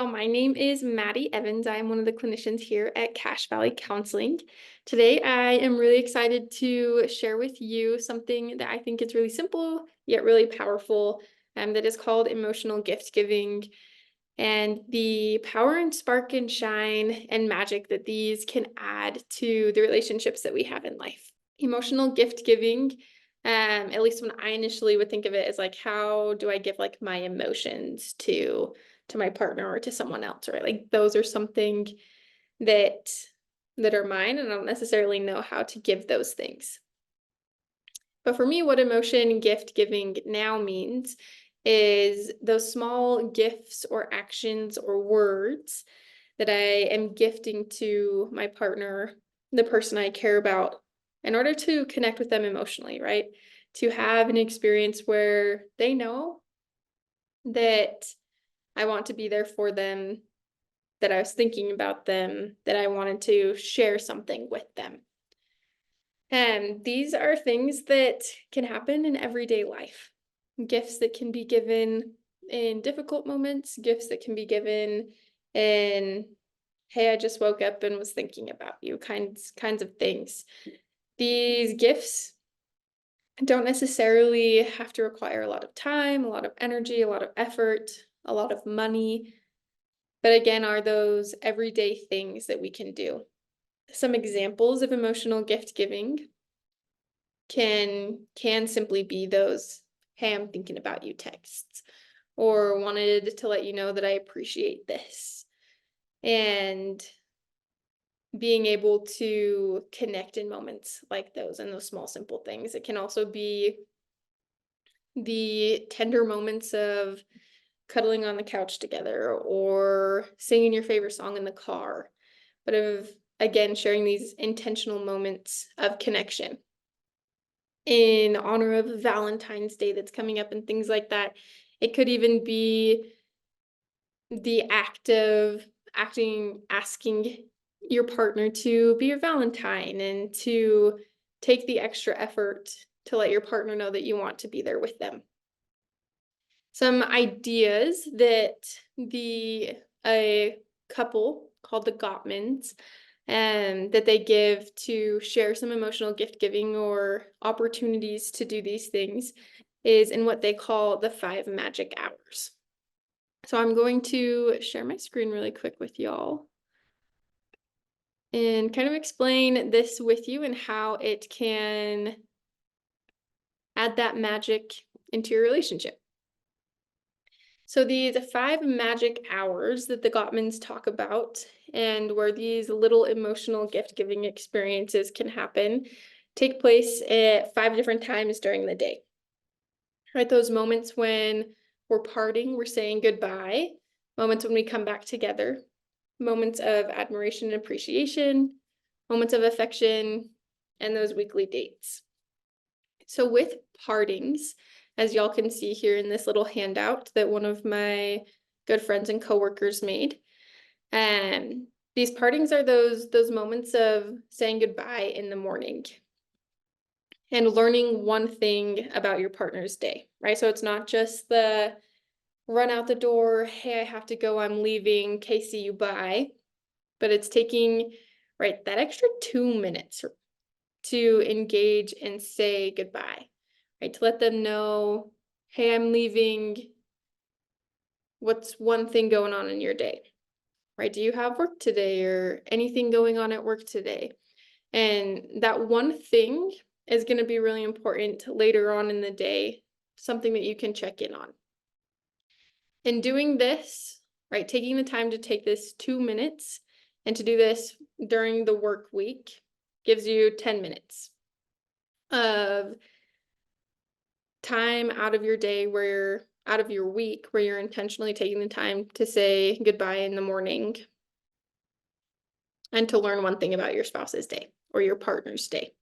my name is Maddie Evans. I am one of the clinicians here at Cache Valley Counseling. Today, I am really excited to share with you something that I think is really simple, yet really powerful, that is called emotional gift giving, and the power and spark and shine and magic that these can add to the relationships that we have in life. Emotional gift giving, at least when I initially would think of it, as like, how do I give like my emotions to my partner or to someone else, right? Like those are something that are mine, and I don't necessarily know how to give those things. But for me, what emotion gift giving now means is those small gifts or actions or words that I am gifting to my partner, the person I care about, in order to connect with them emotionally, right? To have an experience where they know that I want to be there for them, that I was thinking about them, that I wanted to share something with them. And these are things that can happen in everyday life. Gifts that can be given in difficult moments, gifts that can be given in, hey, I just woke up and was thinking about you, kinds of things. These gifts don't necessarily have to require a lot of time, a lot of energy, a lot of effort, a lot of money, but again, are those everyday things that we can do. Some examples of emotional gift giving can simply be those, hey, I'm thinking about you texts, or wanted to let you know that I appreciate this. And being able to connect in moments like those and those small, simple things. It can also be the tender moments of cuddling on the couch together or singing your favorite song in the car, but of, again, sharing these intentional moments of connection. In honor of Valentine's Day that's coming up and things like that, it could even be the act of asking your partner to be your Valentine and to take the extra effort to let your partner know that you want to be there with them. Some ideas that a couple called the Gottmans, that they give to share some emotional gift giving or opportunities to do these things is in what they call the 5 magic hours. So I'm going to share my screen really quick with y'all and kind of explain this with you and how it can add that magic into your relationship. So the 5 magic hours that the Gottmans talk about, and where these little emotional gift-giving experiences can happen, take place at 5 different times during the day. Right, those moments when we're parting, we're saying goodbye, moments when we come back together, moments of admiration and appreciation, moments of affection, and those weekly dates. So with partings, as y'all can see here in this little handout that one of my good friends and coworkers made, these partings are those moments of saying goodbye in the morning and learning one thing about your partner's day, right? So it's not just the run out the door, hey, I have to go, I'm leaving, okay, see you, bye. But it's taking, right, that extra 2 minutes to engage and say goodbye, right? To let them know, hey, I'm leaving. What's one thing going on in your day, right? Do you have work today or anything going on at work today? And that one thing is going to be really important later on in the day, something that you can check in on. In doing this, right, taking the time to take this 2 minutes and to do this during the work week gives you 10 minutes of time out of your day out of your week where you're intentionally taking the time to say goodbye in the morning and to learn one thing about your spouse's day or your partner's day.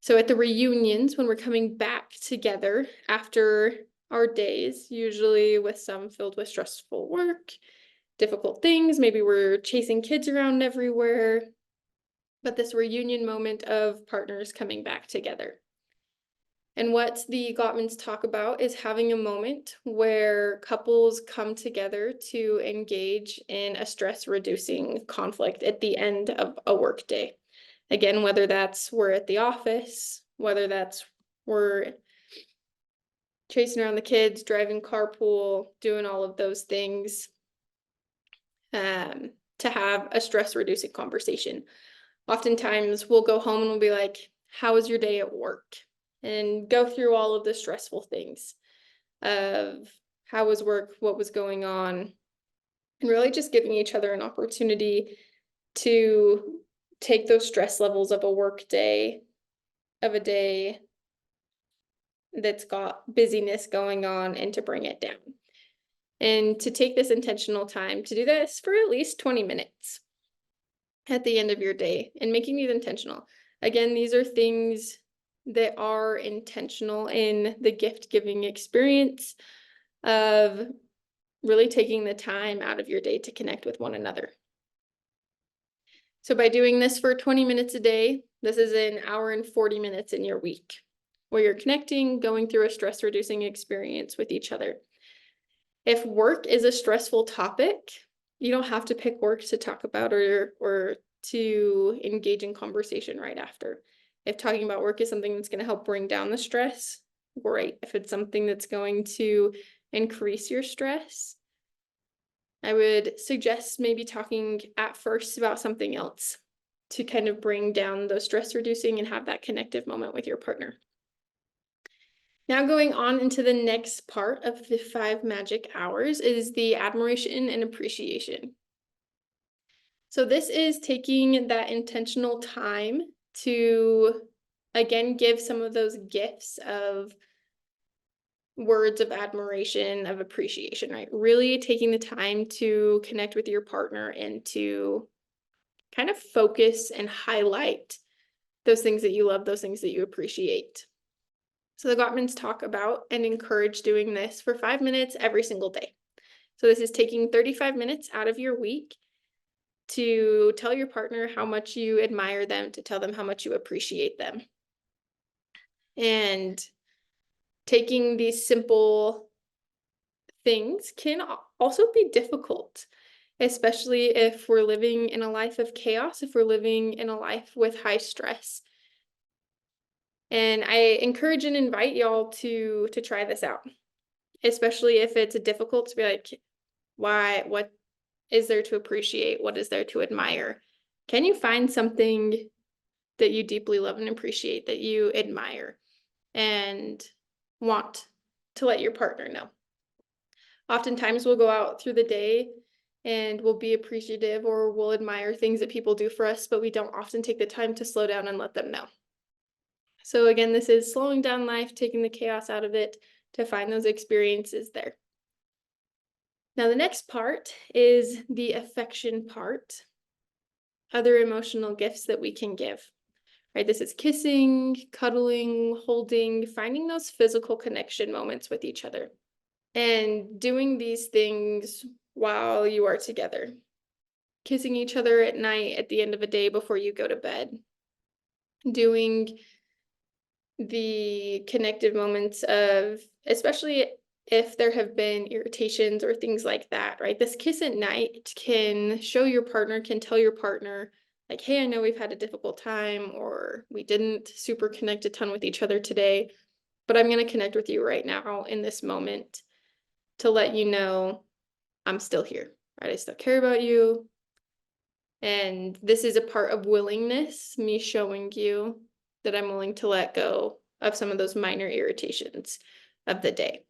So at the reunions, when we're coming back together after our days, usually with some filled with stressful work, difficult things, maybe we're chasing kids around everywhere, but this reunion moment of partners coming back together. And what the Gottmans talk about is having a moment where couples come together to engage in a stress reducing conflict at the end of a work day. Again, whether that's we're at the office, whether that's we're chasing around the kids, driving carpool, doing all of those things, to have a stress reducing conversation. Oftentimes we'll go home and we'll be like, how was your day at work? And go through all of the stressful things of how was work, what was going on, and really just giving each other an opportunity to take those stress levels of a work day, of a day that's got busyness going on, and to bring it down. And to take this intentional time to do this for at least 20 minutes at the end of your day, and making these intentional. Again, these are things that are intentional in the gift giving experience of really taking the time out of your day to connect with one another. So by doing this for 20 minutes a day, this is an hour and 40 minutes in your week where you're connecting, going through a stress reducing experience with each other. If work is a stressful topic, you don't have to pick work to talk about or to engage in conversation right after. If talking about work is something that's going to help bring down the stress, great. If it's something that's going to increase your stress, I would suggest maybe talking at first about something else to kind of bring down those stress reducing and have that connective moment with your partner. Now going on into the next part of the 5 magic hours is the admiration and appreciation. So this is taking that intentional time to, again, give some of those gifts of words of admiration, of appreciation, right? Really taking the time to connect with your partner and to kind of focus and highlight those things that you love, those things that you appreciate. So the Gottmans talk about and encourage doing this for 5 minutes every single day. So this is taking 35 minutes out of your week to tell your partner how much you admire them, to tell them how much you appreciate them. And taking these simple things can also be difficult, especially if we're living in a life of chaos, if we're living in a life with high stress. And I encourage and invite y'all to try this out, especially if it's difficult to be like, what is there to appreciate? What is there to admire? Can you find something that you deeply love and appreciate, that you admire and want to let your partner know? Oftentimes we'll go out through the day and we'll be appreciative or we'll admire things that people do for us, but we don't often take the time to slow down and let them know. So again, this is slowing down life, taking the chaos out of it to find those experiences there. Now, the next part is the affection part, other emotional gifts that we can give, right? This is kissing, cuddling, holding, finding those physical connection moments with each other, and doing these things while you are together. Kissing each other at night at the end of a day before you go to bed. Doing the connective moments of, especially if there have been irritations or things like that, right? This kiss at night can show your partner, can tell your partner, like, hey, I know we've had a difficult time, or we didn't super connect a ton with each other today, but I'm going to connect with you right now in this moment to let you know I'm still here, right? I still care about you. And this is a part of willingness, me showing you that I'm willing to let go of some of those minor irritations of the day.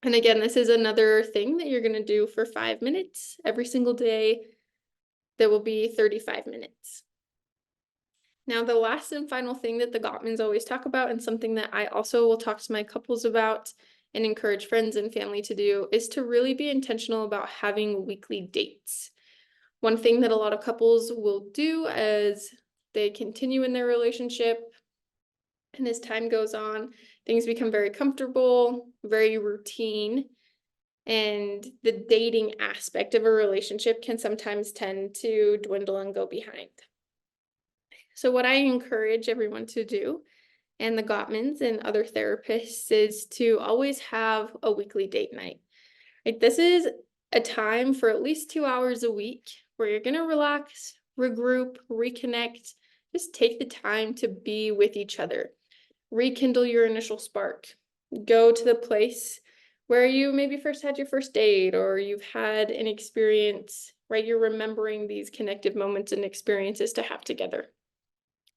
And again, this is another thing that you're going to do for 5 minutes every single day. That will be 35 minutes. Now, the last and final thing that the Gottmans always talk about, and something that I also will talk to my couples about and encourage friends and family to do, is to really be intentional about having weekly dates. One thing that a lot of couples will do as they continue in their relationship and as time goes on, things become very comfortable, very routine, and the dating aspect of a relationship can sometimes tend to dwindle and go behind. So what I encourage everyone to do and the Gottmans and other therapists is to always have a weekly date night. Like, this is a time for at least 2 hours a week where you're going to relax, regroup, reconnect, just take the time to be with each other, rekindle your initial spark, go to the place where you maybe first had your first date or you've had an experience, right? You're remembering these connective moments and experiences to have together,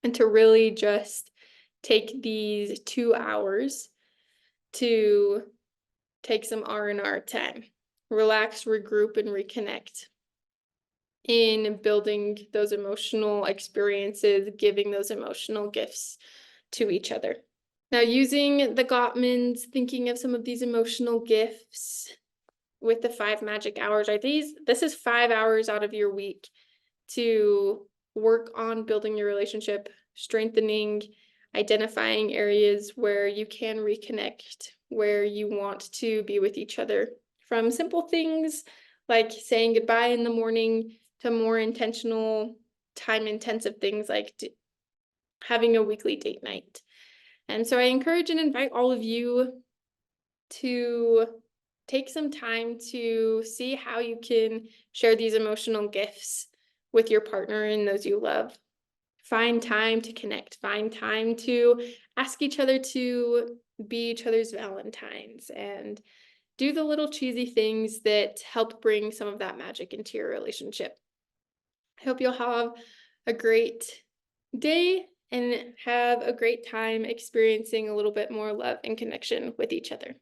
and to really just take these 2 hours to take some R&R time, relax, regroup, and reconnect in building those emotional experiences, giving those emotional gifts to each other. Now, using the Gottmans, thinking of some of these emotional gifts with the 5 magic hours, right? This is 5 hours out of your week to work on building your relationship, strengthening, identifying areas where you can reconnect, where you want to be with each other. From simple things like saying goodbye in the morning to more intentional, time-intensive things like having a weekly date night. And so I encourage and invite all of you to take some time to see how you can share these emotional gifts with your partner and those you love. Find time to connect, find time to ask each other to be each other's Valentines, and do the little cheesy things that help bring some of that magic into your relationship. I hope you'll have a great day and have a great time experiencing a little bit more love and connection with each other.